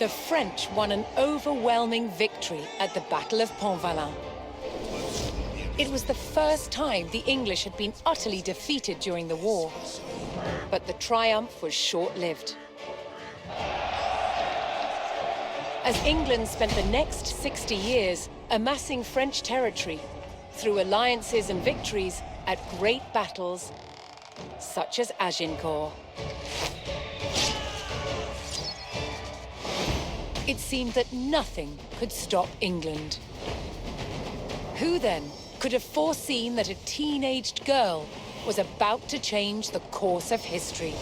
the French won an overwhelming victory at the Battle of Pont-Valin. It was the first time the English had been utterly defeated during the war. But the triumph was short-lived. As England spent the next 60 years amassing French territory through alliances and victories at great battles such as Agincourt. It seemed that nothing could stop England. Who then could have foreseen that a teenaged girl was about to change the course of history?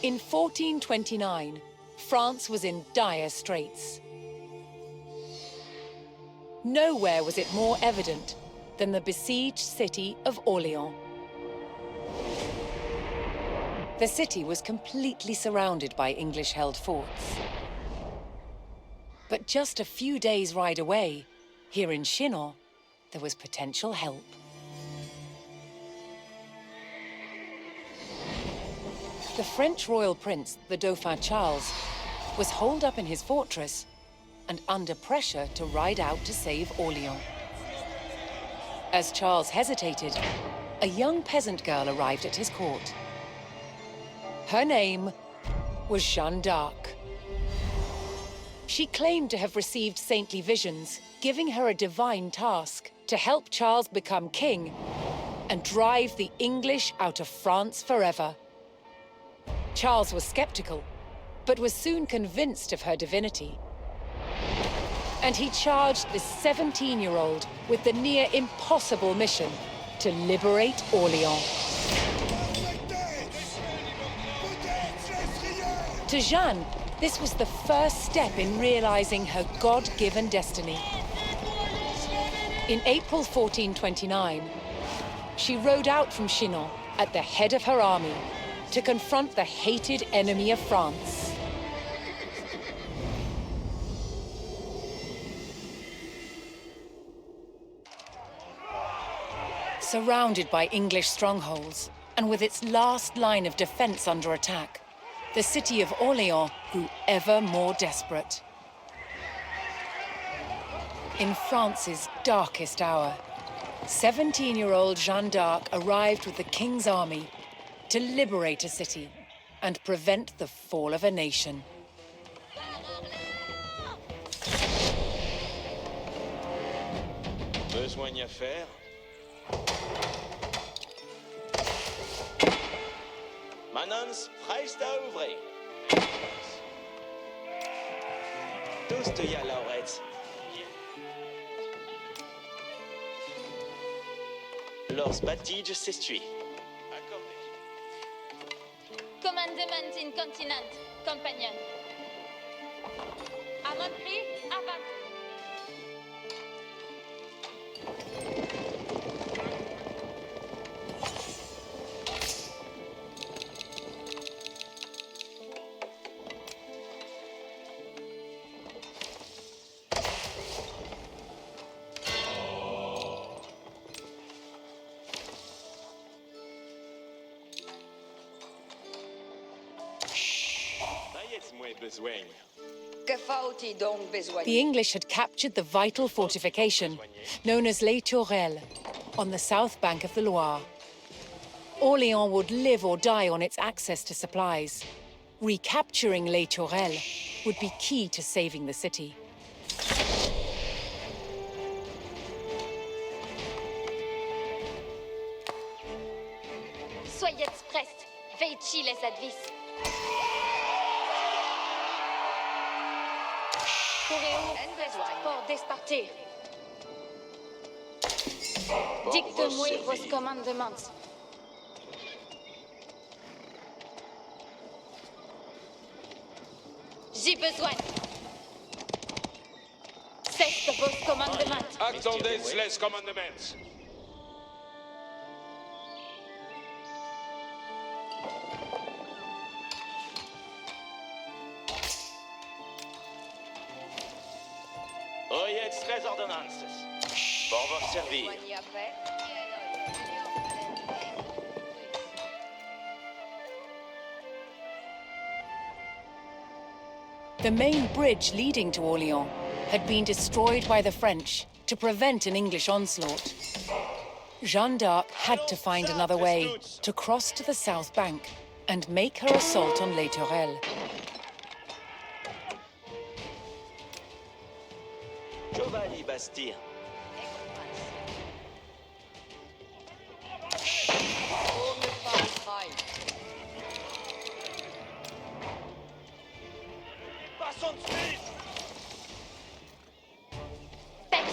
In 1429, France was in dire straits. Nowhere was it more evident than the besieged city of Orléans. The city was completely surrounded by English-held forts. But just a few days' ride away, here in Chinon, there was potential help. The French royal prince, the Dauphin Charles, was holed up in his fortress and under pressure to ride out to save Orléans. As Charles hesitated, a young peasant girl arrived at his court. Her name was Jeanne d'Arc. She claimed to have received saintly visions, giving her a divine task to help Charles become king and drive the English out of France forever. Charles was skeptical, but was soon convinced of her divinity. And he charged this 17-year-old with the near impossible mission to liberate Orléans. To Jeanne, this was the first step in realizing her God-given destiny. In April 1429, she rode out from Chinon at the head of her army to confront the hated enemy of France. Surrounded by English strongholds, and with its last line of defense under attack, the city of Orléans grew ever more desperate. In France's darkest hour, 17-year-old Jeanne d'Arc arrived with the king's army to liberate a city and prevent the fall of a nation. Besoin d'y faire. Manons, freist ouvrir. Tous te y lauret. Lors batige s'estui. Accordé. Commandement in continent, companion. À mon prix, avant. The English had captured the vital fortification, known as Les Tourelles, on the south bank of the Loire. Orléans would live or die on its access to supplies. Recapturing Les Tourelles would be key to saving the city. Soyez prest, veici les advis. Pour despartir. Dicte-moi vos commandements. J'ai besoin. C'est vos commandements. Attendez les commandements. Oyez tres ordonnances. Pour vous servir. The main bridge leading to Orléans had been destroyed by the French to prevent an English onslaught. Jeanne d'Arc had to find another way to cross to the south bank and make her assault on Les Tourelles. Giovanni Bastille. Pex,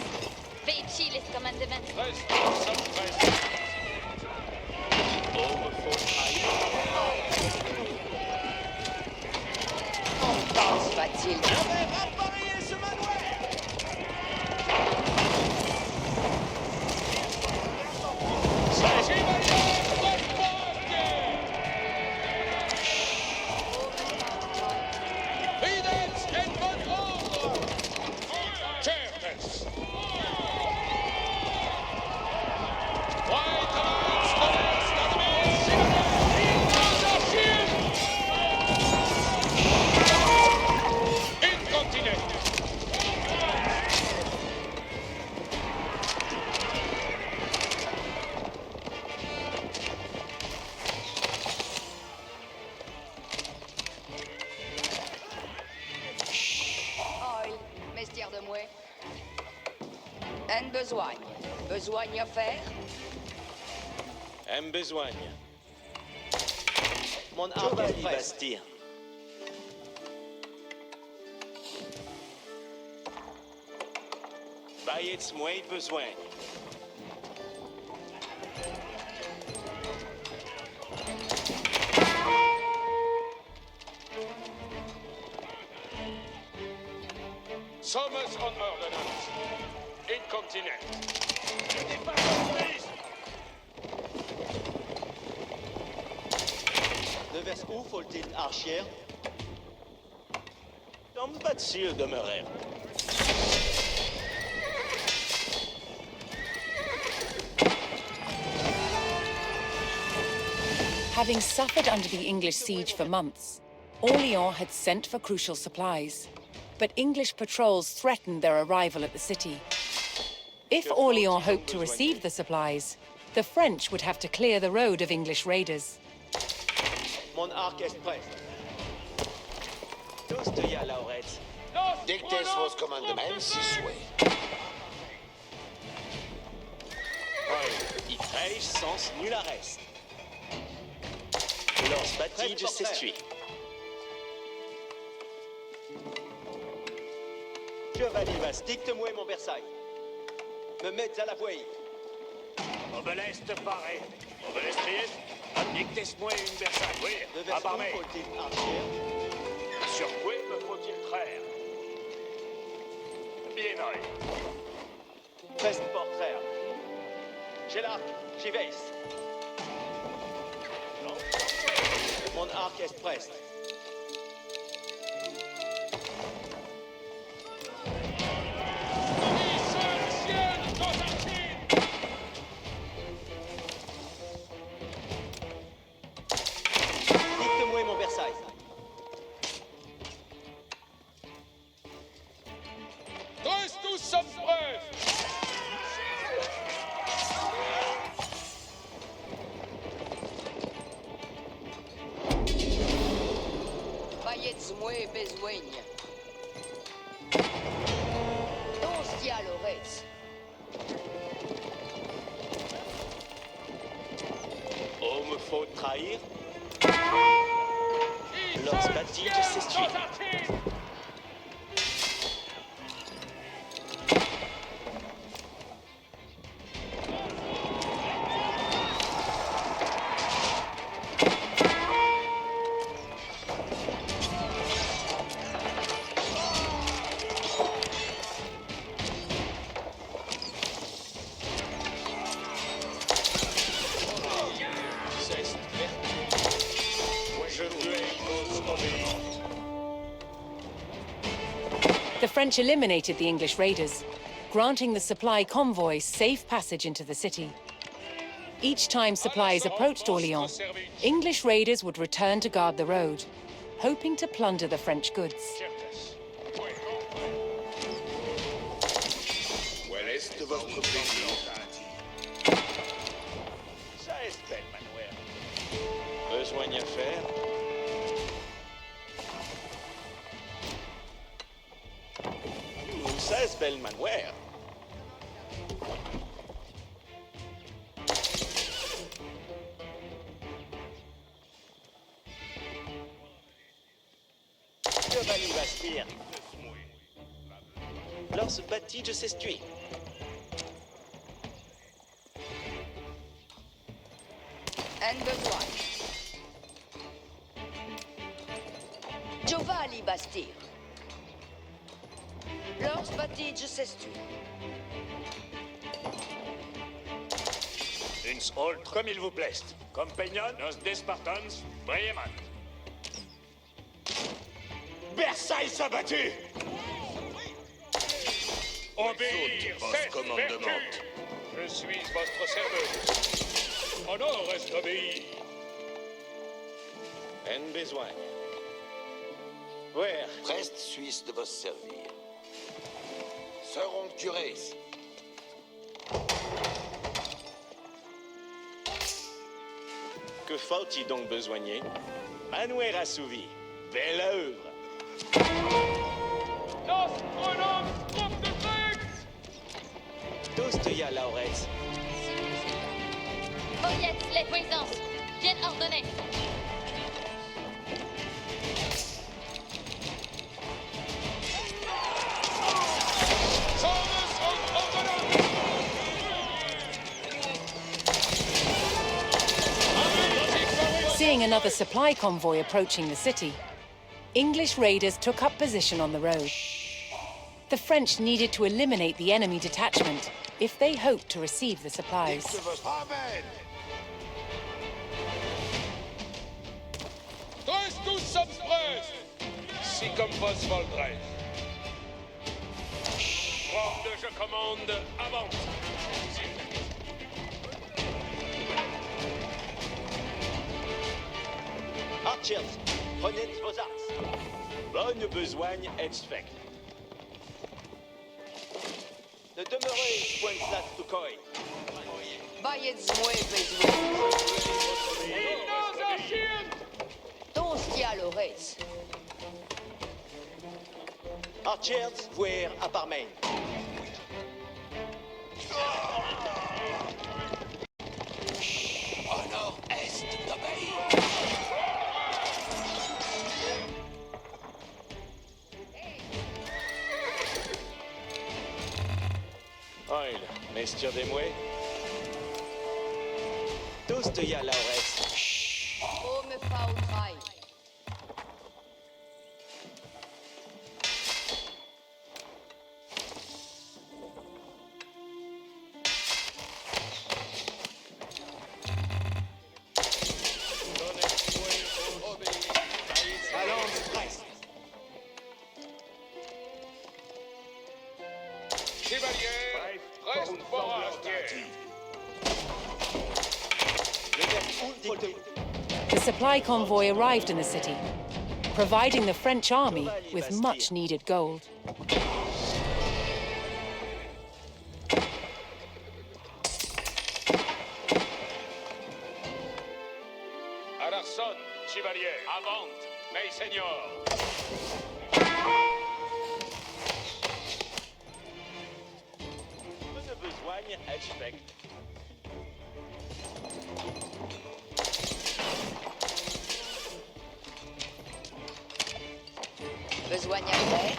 veici les commandements. Pense va-t-il? En besoigne. Besoigne à faire? En besogne. Mon arc Giovanni est prêt. Bastille. Bayets moi besoin. Sommes en ordonnance. Incontinent. De vers où faut-il archière? Tom Batil demeurer. Having suffered under the English siege for months, Orléans had sent for crucial supplies. But English patrols threatened their arrival at the city. If Orléans hoped to receive the supplies, the French would have to clear the road of English raiders. Mon arc est prêt. Dostoya Lauret. Dictez vos commandements, si souhait. I trêche sens nul arrest. Lors batige s'estuie. Giovanni Vas, dicte-moi mon Versailles. Me mettre à la voie. Obeleste paré. Obeleste trieste. Dictez-moi une Versailles. Oui, De vers où abarmé. faut-il archière? Sur quoi me faut-il traire? Bien oeil. Fest portrait. J'ai l'arc, j'y veille. Mon arc est prêt. Dicte-moi mon Versailles. Tous sommes prêts. Bayets moi besoigne. Doncia Loretz. Oh, me faut trahir. Lors batige s'estuie. The French eliminated the English raiders, granting the supply convoy safe passage into the city. Each time supplies approached Orléans, English raiders would return to guard the road, hoping to plunder the French goods. Certes. Quel est votre plaisir? Ça est belle, Manuel. Besoin d'y faire. Ça est belle, Manuel. Que va nous bastir? Lors bâti de s'estuer. En besoin. Giovanni bastir. Lors batige s'estu. Uns holt comme il vous plaise. Compagnon, nos despartans, brillament. Versailles s'abattu! Obéir, c'est vertu! Je suis votre serveur. Honneur reste obéi. En besoin. Where? Preste suisse de vos servir. Seront curés. Que faut-il donc besoigner? Manuel assouvi. Belle œuvre. Dostoya Laurez. Oyette, les puissances. Bien ordonné. Seeing another supply convoy approaching the city, English raiders took up position on the road. The French needed to eliminate the enemy detachment if they hoped to receive the supplies. Amen. Tous sommes prêts! Si comme vos voldrez. Ordre, je commande, avance! Archers, prenez vos armes. Bonne besogne est faite. Ne demeurez point de place to koi. Bayez moué besoin. Tostia lores. Archers, voir à Parmain. Au nord-est d'Obéi. Oil, messieurs des mouets. Dostoya Laurez. Oh, me fa au trail. Balance presse. Chevalier, reste forestier. Le verre dicte. The supply convoy arrived in the city, providing the French army with much needed gold. À l'arson, chevalier. Avant, mes seigneurs. Bonne besogne est faite. Besoin à faire.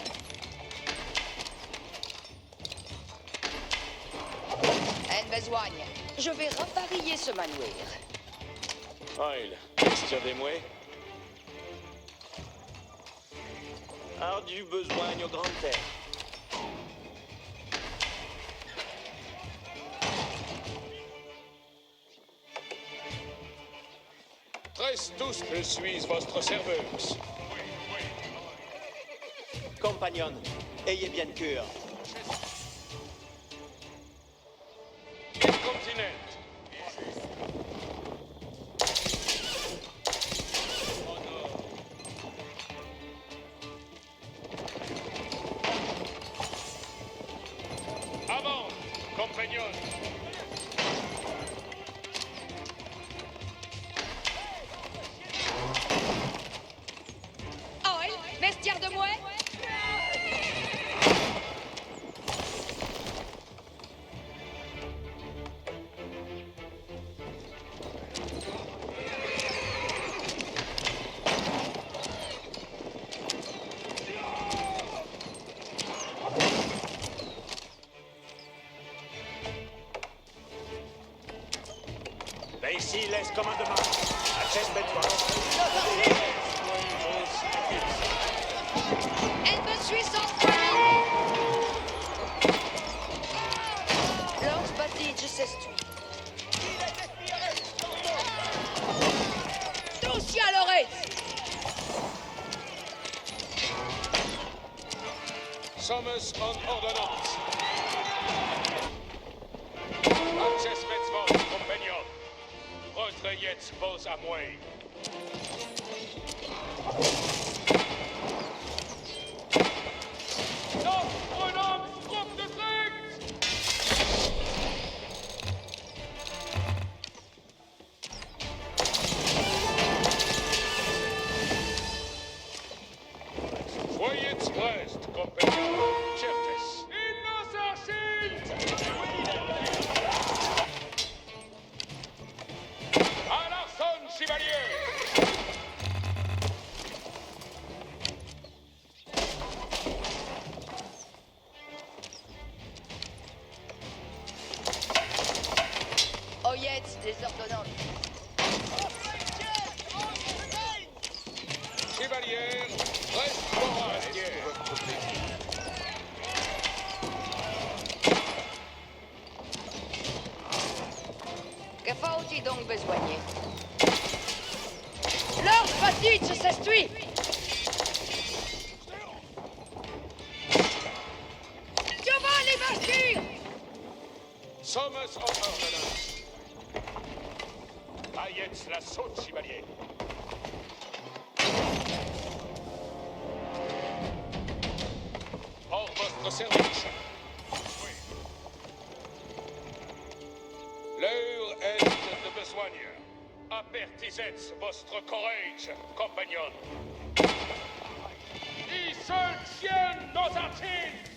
En besoin. Je vais raparier ce manuaire. Oil, messieurs des mouets. Ardu besoin aux grandes terres. Reste tous, je suis votre serveuse. Compagnon, ayez bien cœur. Continent. Compagnon. Oil, vestiaire de mouet. Ici, laisse commandement. Achète-toi. Elle me suit sans Lord Batige s'estue. Tous à l'oreille. Sommes en ordonnance. Achète votre compagnon. Retrayez vos amouets. Notre homme troupe de Drix! Voyez prest, compagnon. Certes. Il nous archive! À l'arçon, chevalier! Oyette des ordonnances. Chevalier, reste courage. Que faut-il donc besoigner? Lord Batige s'estue. Giovanni Bastille. Sommes en ordonnance. Ayez la saute, chevalier. Hors votre service. L'heure est de besogne. Apertisez votre courage, compagnon. Ils se tiennent nos archives.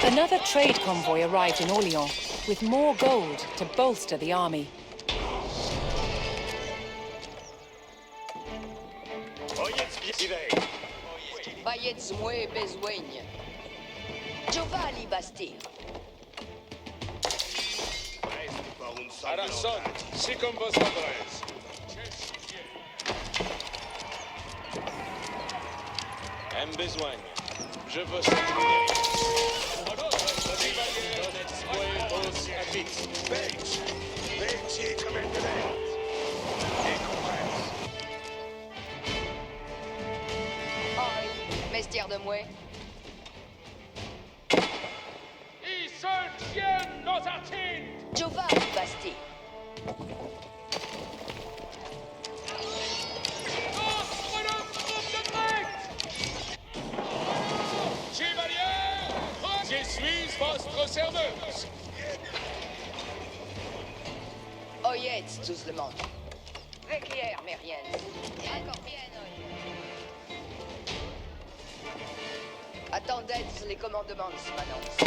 Another trade convoy arrived in Orléans with more gold to bolster the army. Bayetz mouet besoigne. Giovanni Bastille. À la sonne, si comme vos adresses. Aime besoin. Je veux savoir. Oil, vestiaire de mouet. Ils se tiennent nos archives. Giovanni Bastille. Chevalier, je suis votre serveuse. Oyette, tous le monde. Requiert, Mérienne. Encore bien, Attendez les commandements de Smanance.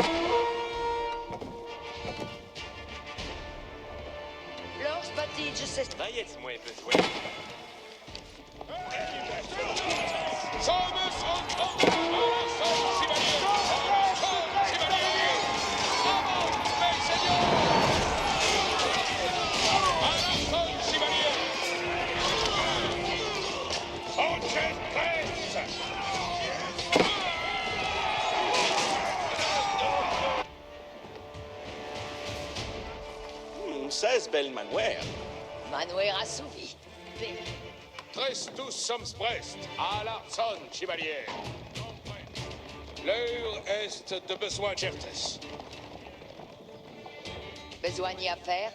Lord Batige s'estue. Bayez-moi besoin. Sommes en ordonnance. Chevalier. Chevalier. Avance, mes seigneurs. À l'arçon, chevalier. Enchaîne presse. 16 belles manouères. Manouer assouvi. Trestus somsprest, à l'arson, chevalier. L'heure est de besoin certes. Besogne à faire?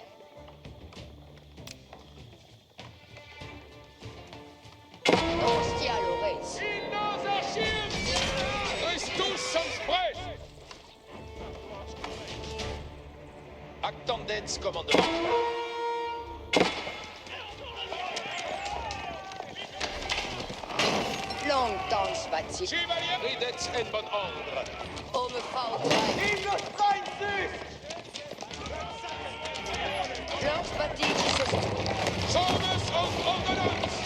Ostia Lores. Trestus somsprest. Actandens, commandement. Longtemps Svati. Chevalier, ridets en bon ordre. Homme faudrait. Long Svati. Sommes en ordonnance.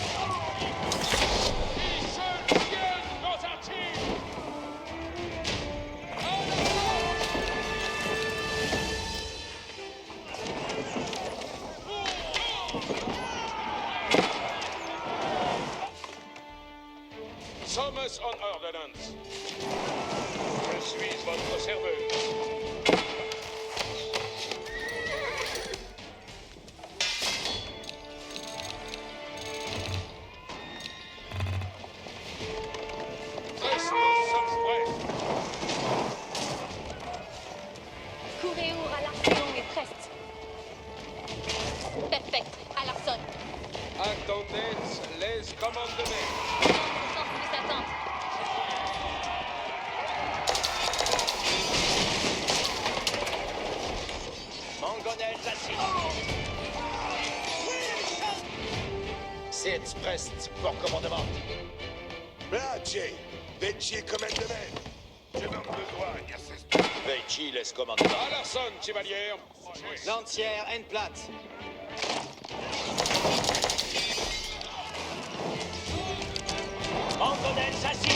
Die Schönchen nos Archives. Sommes en ordonnance. Je suis votre serveuse. Trestus somsprest. Coureur à l'Archéon et Prest. Perfect, à l'Arson. Attendez les commandements. Sans plus attendre. Mangonel Zassi. C'est prest pour commandement. Bracie, vecchi commandement. Je n'en besoin, assist. Veici les commandements. À l'arson, chevalier. Lancière en Platz. Mangonel Zassi.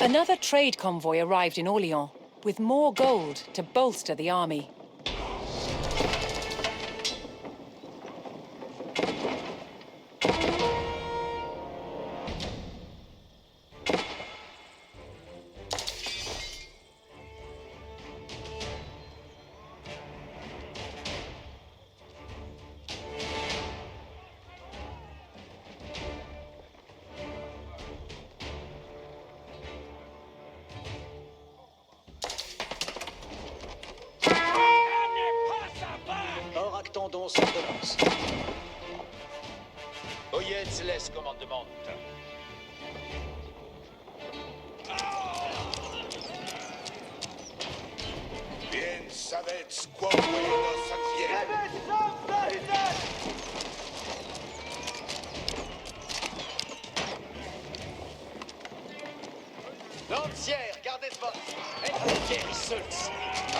Another trade convoy arrived in Orléans, with more gold to bolster the army. Or actendons ordonnance. Oyez les commandements. Bien savets quoque nos advienne. Lancière, gardez votre. Enriquez Sulz.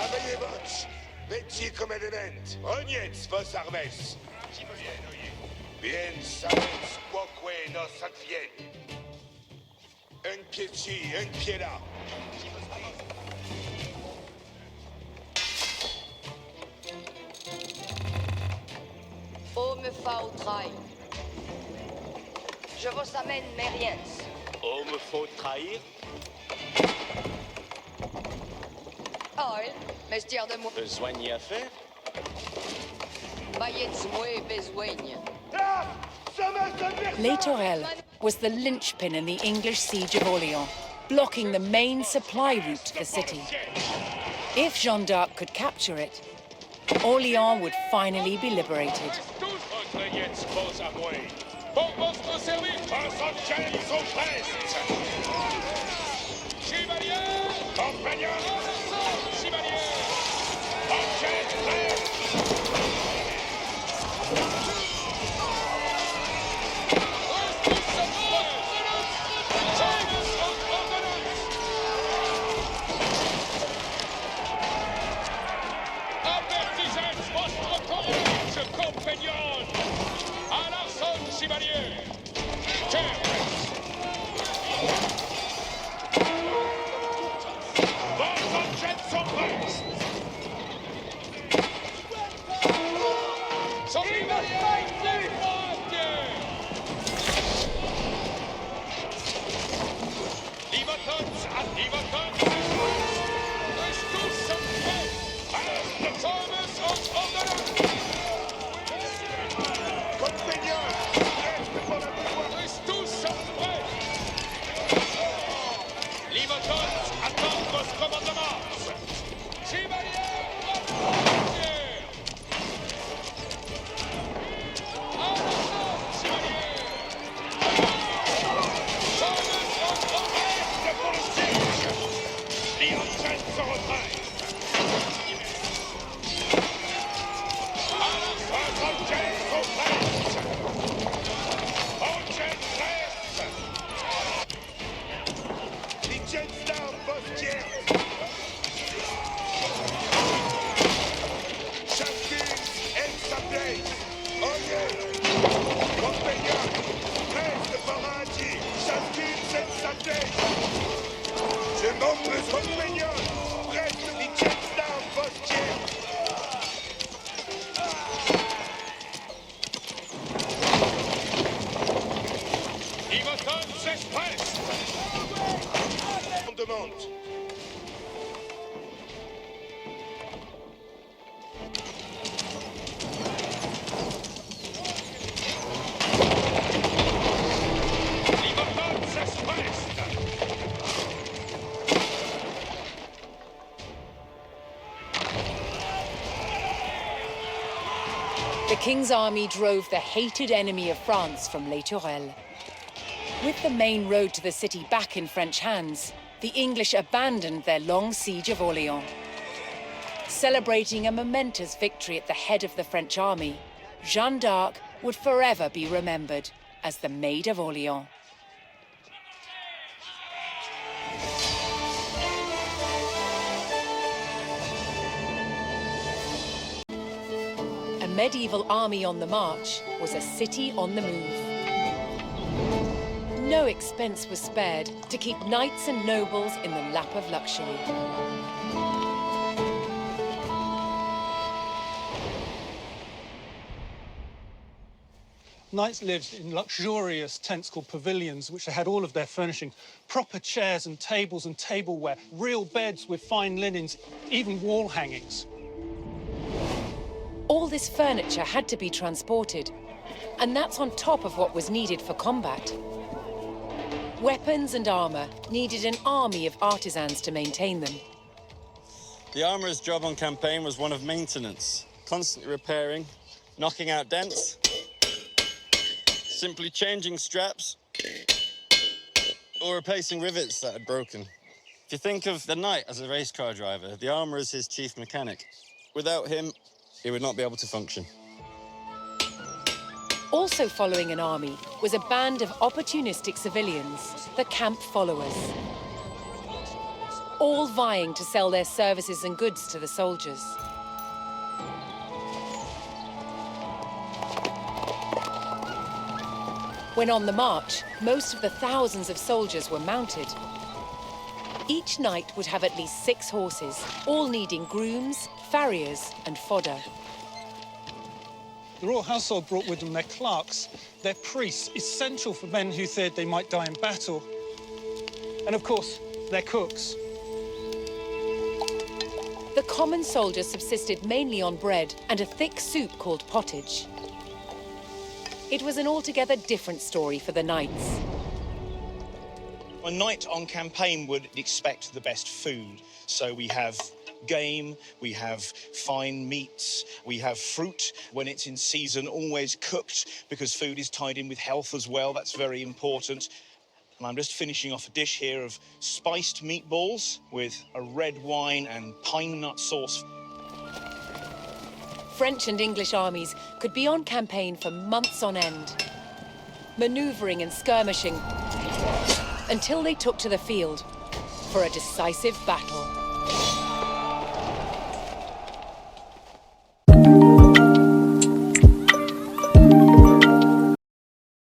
Aveillez voce, vecchi commandement. Rognez vos armes. Bien savets quoque nos advienne. Un pied ci, un pied là. Homme faudrait. Je vous amène mes riens. Homme faut trahir. Oil, mestière de moi. Besoigne à faire. Bayets moi besoigne. Les Tourelles was the linchpin in the English siege of Orléans, blocking the main supply route to the city. If Jeanne d'Arc could capture it, Orléans would finally be liberated. Regnez vos armoiries. Pour votre service. Ascension sont prestes. Chevalier. Compagnon. Chevalier. Enquête prête. Avertissez votre courage, compagnons. The King's army drove the hated enemy of France from Les Tourelles. With the main road to the city back in French hands, the English abandoned their long siege of Orléans. Celebrating a momentous victory at the head of the French army, Jeanne d'Arc would forever be remembered as the Maid of Orléans. A medieval army on the march was a city on the move. No expense was spared to keep knights and nobles in the lap of luxury. Knights lived in luxurious tents called pavilions, which they had all of their furnishing, proper chairs and tables and tableware, real beds with fine linens, even wall hangings. All this furniture had to be transported, and that's on top of what was needed for combat. Weapons and armor needed an army of artisans to maintain them. The armorer's job on campaign was one of maintenance, constantly repairing, knocking out dents, simply changing straps, or replacing rivets that had broken. If you think of the knight as a race car driver, the armorer is his chief mechanic. Without him, he would not be able to function. Also following an army was a band of opportunistic civilians, the camp followers. All vying to sell their services and goods to the soldiers. When on the march, most of the thousands of soldiers were mounted. Each knight would have at least 6 horses, all needing grooms, farriers, and fodder. The royal household brought with them their clerks, their priests, essential for men who feared they might die in battle. And of course, their cooks. The common soldier subsisted mainly on bread and a thick soup called pottage. It was an altogether different story for the knights. A knight on campaign would expect the best food. So we have game, we have fine meats, we have fruit when it's in season, always cooked, because food is tied in with health as well. That's very important. And I'm just finishing off a dish here of spiced meatballs with a red wine and pine nut sauce. French and English armies could be on campaign for months on end, maneuvering and skirmishing until they took to the field for a decisive battle.